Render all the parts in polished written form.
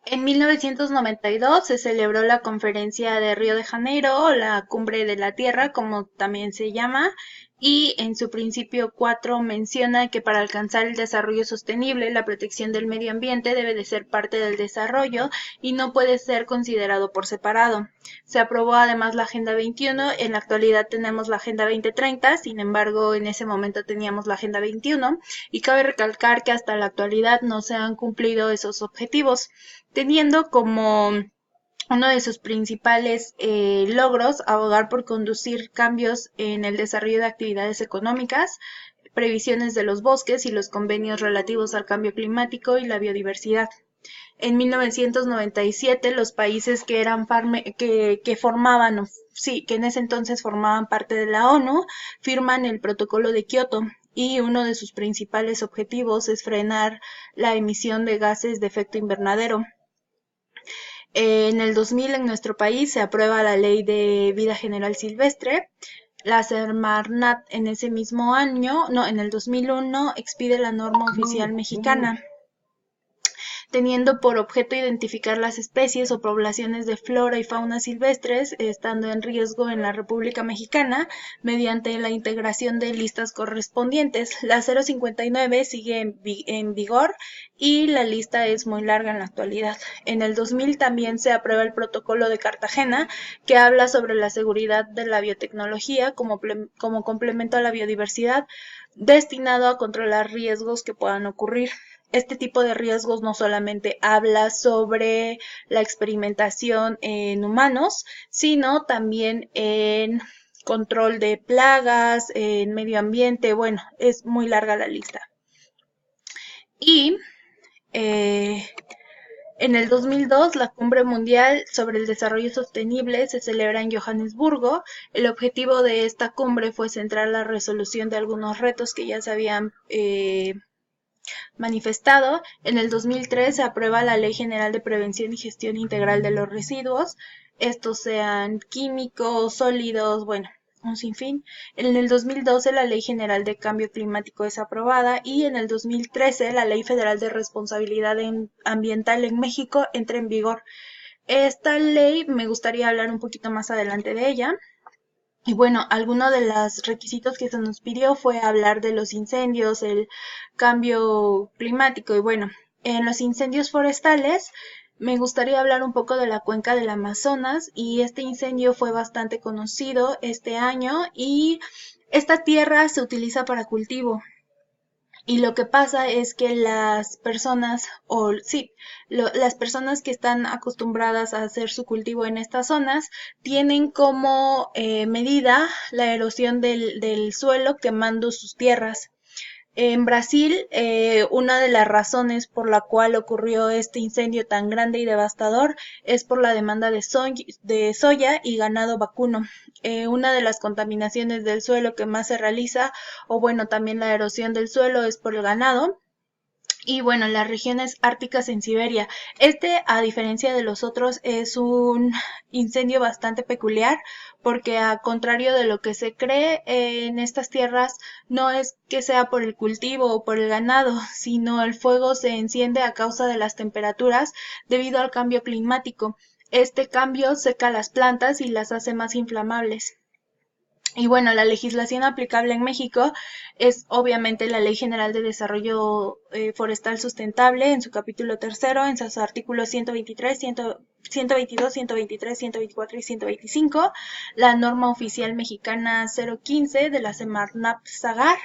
En 1992 se celebró la Conferencia de Río de Janeiro, o la Cumbre de la Tierra, como también se llama, y en su principio 4 menciona que para alcanzar el desarrollo sostenible, la protección del medio ambiente debe de ser parte del desarrollo y no puede ser considerado por separado. Se aprobó además la Agenda 21, en la actualidad tenemos la Agenda 2030, sin embargo en ese momento teníamos la Agenda 21 y cabe recalcar que hasta la actualidad no se han cumplido esos objetivos, teniendo como uno de sus principales logros abogar por conducir cambios en el desarrollo de actividades económicas, previsiones de los bosques y los convenios relativos al cambio climático y la biodiversidad. En 1997 los países que eran que formaban, sí, que en ese entonces formaban parte de la ONU, firman el Protocolo de Kioto y uno de sus principales objetivos es frenar la emisión de gases de efecto invernadero. En el 2000 en nuestro país se aprueba la Ley de Vida General Silvestre. La Semarnat en ese mismo año, no, en el 2001 expide la norma oficial mexicana, teniendo por objeto identificar las especies o poblaciones de flora y fauna silvestres estando en riesgo en la República Mexicana mediante la integración de listas correspondientes. La 059 sigue en vigor y la lista es muy larga en la actualidad. En el 2000 también se aprueba el Protocolo de Cartagena, que habla sobre la seguridad de la biotecnología como complemento a la biodiversidad, destinado a controlar riesgos que puedan ocurrir. Este tipo de riesgos no solamente habla sobre la experimentación en humanos, sino también en control de plagas, en medio ambiente, bueno, es muy larga la lista. Y eh, en el 2002, la Cumbre Mundial sobre el Desarrollo Sostenible se celebra en Johannesburgo. El objetivo de esta cumbre fue centrar la resolución de algunos retos que ya se habían manifestado. En el 2003 se aprueba la Ley General de Prevención y Gestión Integral de los Residuos, estos sean químicos, sólidos, bueno, un sinfín. En el 2012 la Ley General de Cambio Climático es aprobada y en el 2013 la Ley Federal de Responsabilidad Ambiental en México entra en vigor. Esta ley me gustaría hablar un poquito más adelante de ella. Y bueno, alguno de los requisitos que se nos pidió fue hablar de los incendios, el cambio climático y bueno, en los incendios forestales me gustaría hablar un poco de la cuenca del Amazonas y este incendio fue bastante conocido este año y esta tierra se utiliza para cultivo. Y lo que pasa es que las personas, o sí, las personas que están acostumbradas a hacer su cultivo en estas zonas, tienen como medida la erosión del suelo quemando sus tierras. En Brasil, una de las razones por la cual ocurrió este incendio tan grande y devastador es por la demanda de soya y ganado vacuno. Una de las contaminaciones del suelo que más se realiza, o bueno, también la erosión del suelo es por el ganado. Y bueno, las regiones árticas en Siberia. Este, a diferencia de los otros, es un incendio bastante peculiar porque a contrario de lo que se cree en estas tierras, no es que sea por el cultivo o por el ganado, sino el fuego se enciende a causa de las temperaturas debido al cambio climático. Este cambio seca las plantas y las hace más inflamables. Y bueno, la legislación aplicable en México es obviamente la Ley General de Desarrollo Forestal Sustentable en su capítulo tercero, en sus artículos 123, 122, 123, 124 y 125, la norma oficial mexicana 015 de la Semarnat-Zagar.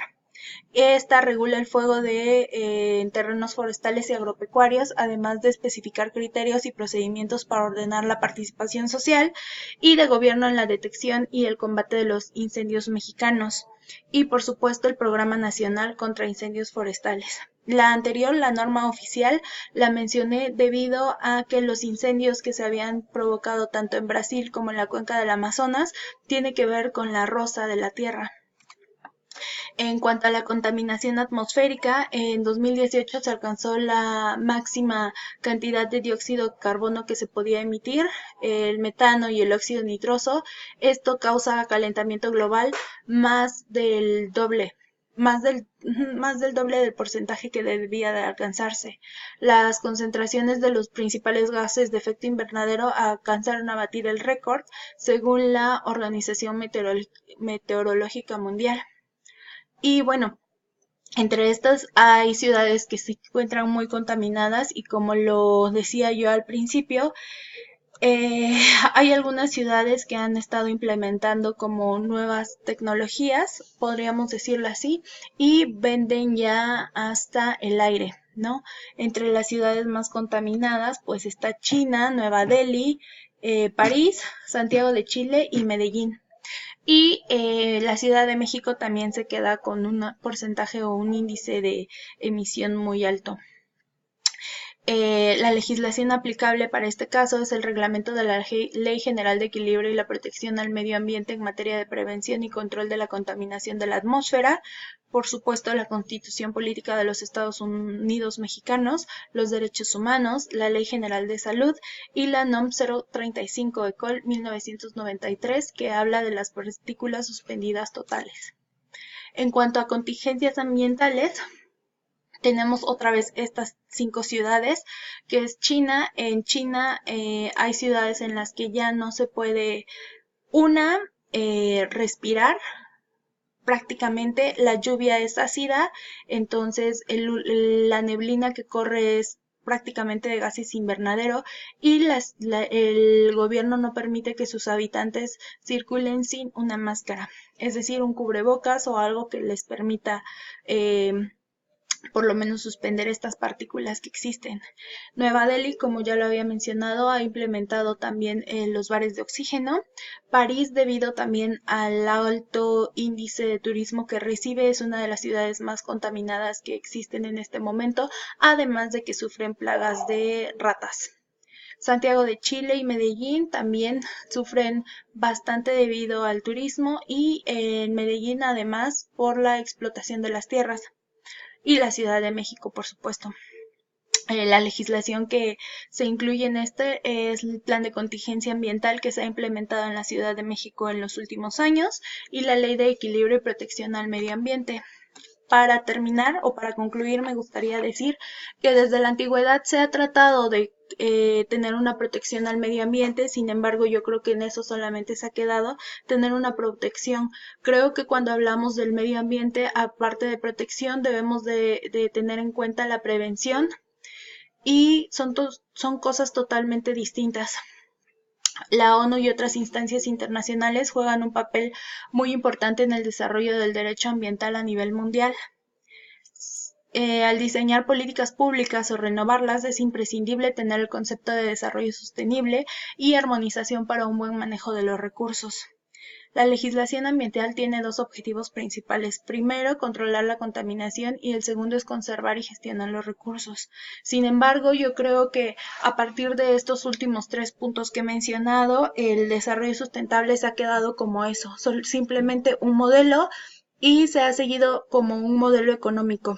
Esta regula el fuego en terrenos forestales y agropecuarios, además de especificar criterios y procedimientos para ordenar la participación social y de gobierno en la detección y el combate de los incendios mexicanos. Y por supuesto el Programa Nacional contra Incendios Forestales. La anterior, la norma oficial, la mencioné debido a que los incendios que se habían provocado tanto en Brasil como en la cuenca del Amazonas tiene que ver con la rosa de la tierra. En cuanto a la contaminación atmosférica, en 2018 se alcanzó la máxima cantidad de dióxido de carbono que se podía emitir, el metano y el óxido nitroso. Esto causa calentamiento global más del doble. más del doble del porcentaje que debía de alcanzarse. Las concentraciones de los principales gases de efecto invernadero alcanzaron a batir el récord según la Organización Meteorológica Mundial. Y bueno, entre estas hay ciudades que se encuentran muy contaminadas y como lo decía yo al principio, eh, hay algunas ciudades que han estado implementando como nuevas tecnologías, podríamos decirlo así, y venden ya hasta el aire, ¿no? Entre las ciudades más contaminadas, pues está China, Nueva Delhi, París, Santiago de Chile y Medellín. Y la Ciudad de México también se queda con un porcentaje o un índice de emisión muy alto. La legislación aplicable para este caso es el Reglamento de la Ley General de Equilibrio y la Protección al Medio Ambiente en materia de prevención y control de la contaminación de la atmósfera, por supuesto la Constitución Política de los Estados Unidos Mexicanos, los derechos humanos, la Ley General de Salud y la NOM 035 ECOL 1993, que habla de las partículas suspendidas totales. En cuanto a contingencias ambientales, tenemos otra vez estas 5 ciudades, que es China. En China hay ciudades en las que ya no se puede, una, respirar. Prácticamente la lluvia es ácida, entonces la neblina que corre es prácticamente de gases invernadero y el gobierno no permite que sus habitantes circulen sin una máscara, es decir, un cubrebocas o algo que les permita por lo menos suspender estas partículas que existen. Nueva Delhi, como ya lo había mencionado, ha implementado también los bares de oxígeno. París, debido también al alto índice de turismo que recibe, es una de las ciudades más contaminadas que existen en este momento, además de que sufren plagas de ratas. Santiago de Chile y Medellín también sufren bastante debido al turismo y en Medellín además por la explotación de las tierras y la Ciudad de México, por supuesto. La legislación que se incluye en este es el plan de contingencia ambiental que se ha implementado en la Ciudad de México en los últimos años y la ley de equilibrio y protección al medio ambiente. Para terminar o para concluir, me gustaría decir que desde la antigüedad se ha tratado de tener una protección al medio ambiente, sin embargo yo creo que en eso solamente se ha quedado tener una protección. Creo que cuando hablamos del medio ambiente, aparte de protección, debemos de tener en cuenta la prevención y son cosas totalmente distintas. La ONU y otras instancias internacionales juegan un papel muy importante en el desarrollo del derecho ambiental a nivel mundial. Al diseñar políticas públicas o renovarlas es imprescindible tener el concepto de desarrollo sostenible y armonización para un buen manejo de los recursos. La legislación ambiental tiene dos objetivos principales. Primero, controlar la contaminación y el segundo es conservar y gestionar los recursos. Sin embargo, yo creo que a partir de estos últimos 3 puntos que he mencionado, el desarrollo sustentable se ha quedado como eso, simplemente un modelo y se ha seguido como un modelo económico.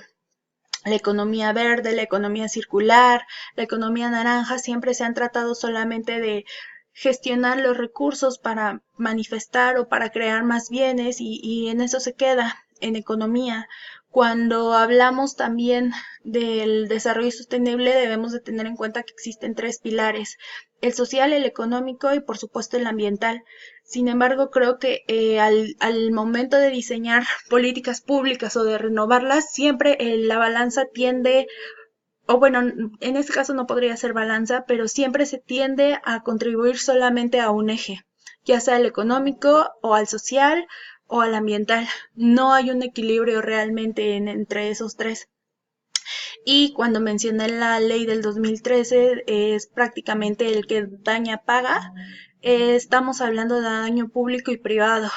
La economía verde, la economía circular, la economía naranja siempre se han tratado solamente de gestionar los recursos para manifestar o para crear más bienes y en eso se queda, en economía. Cuando hablamos también del desarrollo sostenible debemos de tener en cuenta que existen 3 pilares, el social, el económico y por supuesto el ambiental. Sin embargo, creo que al momento de diseñar políticas públicas o de renovarlas, siempre la balanza tiende, o bueno, en este caso no podría ser balanza, pero siempre se tiende a contribuir solamente a un eje, ya sea al económico o al social o al ambiental. No hay un equilibrio realmente entre esos 3. Y cuando mencioné la ley del 2013, es prácticamente el que daña paga. Estamos hablando de daño público y privado.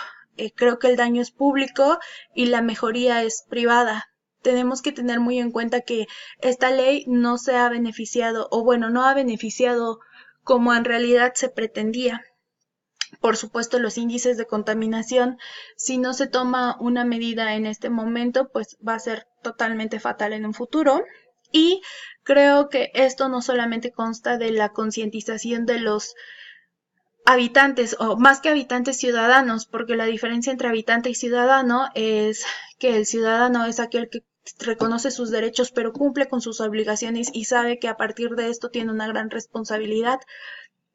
Creo que el daño es público y la mejoría es privada. Tenemos que tener muy en cuenta que esta ley no se ha beneficiado, o bueno, no ha beneficiado como en realidad se pretendía. Por supuesto, los índices de contaminación, si no se toma una medida en este momento, pues va a ser totalmente fatal en un futuro. Y creo que esto no solamente consta de la concientización de los habitantes, o más que habitantes, ciudadanos, porque la diferencia entre habitante y ciudadano es que el ciudadano es aquel que reconoce sus derechos pero cumple con sus obligaciones y sabe que a partir de esto tiene una gran responsabilidad.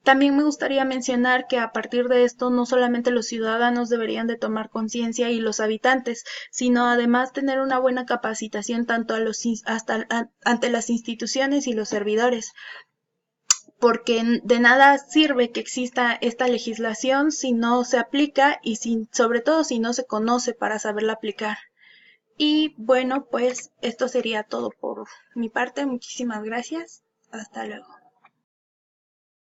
También me gustaría mencionar que a partir de esto no solamente los ciudadanos deberían de tomar conciencia y los habitantes, sino además tener una buena capacitación tanto a ante las instituciones y los servidores, porque de nada sirve que exista esta legislación si no se aplica y sobre todo si no se conoce para saberla aplicar. Y bueno, pues esto sería todo por mi parte. Muchísimas gracias. Hasta luego.